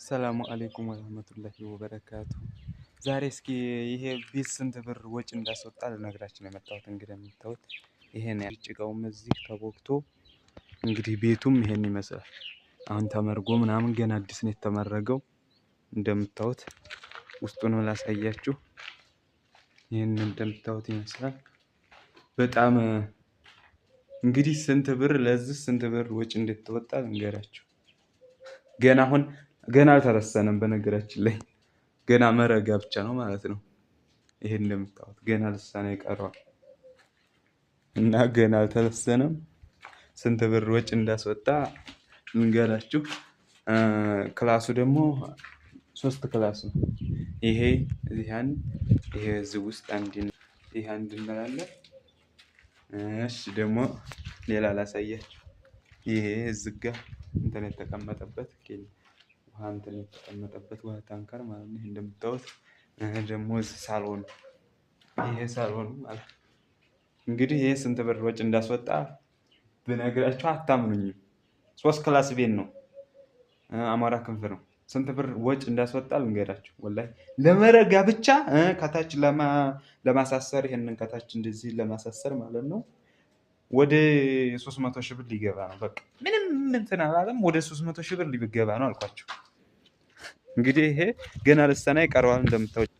ሰላሙ አለይኩም ወራህመቱላሂ ወበረካቱ። ዛሬ እስኪ ይሄ ቤት ስንት ብር ወጪ እንዳስወጣ ልነግራችሁ ነው የመጣሁት። እንግዲህ የምታዩት ይሄን ጭቃውም እዚህ ተቦክቶ እንግዲህ ቤቱም ይሄን ይመስላል። አሁን ተመርጎ ምናምን ገና አዲስ ነው የተመረገው። እንደምታዩት ውስጡን ላሳያችሁ። ይሄን እንደምታዩት ይመስላል። በጣም እንግዲህ ስንት ብር ለዚህ ስንት ብር ወጪ እንደተወጣ ልንገራችሁ። ገና አልተረሰነም። በነገራችን ላይ ገና መረጋ ብቻ ነው ማለት ነው። ይሄ እንደምታዩት ገና ልሳነ ይቀረዋል እና ገና አልተረሰነም። ስንት ብር ወጪ እንዳስወጣ ልንገራችሁ። ክላሱ ደግሞ 3 ክላስ ነው። ይሄ እዚህ አንድ፣ ይሄ እዚህ ውስጥ አንድ፣ ይሄ አንድ እንላለን። እሺ ደግሞ ሌላ ላሳያችሁ። ይሄ እዚህ ጋር እንትን የተቀመጠበት ውሃ እንትን የተቀመጠበት ውሃ ታንከር ማለት ነው። ይሄ እንደምታዩት ደግሞ እዚህ ሳሎን፣ ይሄ ሳሎን ማለት እንግዲህ ይሄ ስንት ብር ወጪ እንዳስወጣ ብነግራችሁ አታምኑኝም። 3 ክላስ ቤት ነው። አማራ ክንፍ ነው። ስንት ብር ወጪ እንዳስወጣ ልንገራችሁ። ወላሂ ለመረጋ ብቻ ከታች ለማሳሰር ይሄንን ከታች እንደዚህ ለማሳሰር ማለት ነው ወደ 300 ሺህ ብር ሊገባ ነው። በቃ ምንም እንትን አላለም። ወደ 300 ሺህ ብር ሊገባ ነው አልኳችሁ። እንግዲህ ይሄ ገና ልሰና ይቀረዋል። እንደምታዩት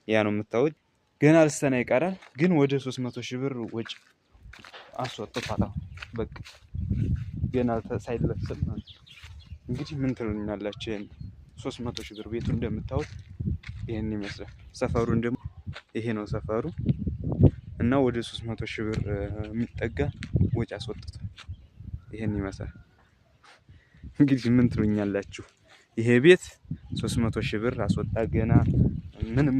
ያ ነው የምታዩት። ገና ልሰና ይቀራል፣ ግን ወደ 300 ሺህ ብር ወጪ አስወጥቷል። በቃ ገና ሳይለሰን ማለት ነው። እንግዲህ ምን ትሉኛላችሁ? ይሄን 300 ሺህ ብር ቤቱ እንደምታዩት ይሄን ይመስላል። ሰፈሩን ደግሞ ይሄ ነው ሰፈሩ እና ወደ 300 ሺህ ብር የሚጠጋ ወጪ አስወጥቷል። ይሄን ይመስላል። እንግዲህ ምን ትሉኛላችሁ? ይሄ ቤት 300 ሺህ ብር አስወጣ። ገና ምንም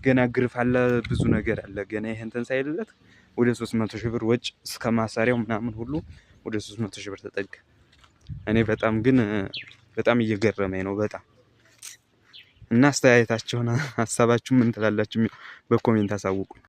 ገና ግርፍ አለ፣ ብዙ ነገር አለ። ገና ይሄን እንትን ሳይልለት ወደ 300 ሺህ ብር ወጪ እስከ ማሰሪያው ምናምን ሁሉ ወደ 300 ሺህ ብር ተጠጋ። እኔ በጣም እየገረመኝ ነው በጣም። እና አስተያየታችሁን ሀሳባችሁ ምን ትላላችሁ? በኮሜንት አሳውቁ።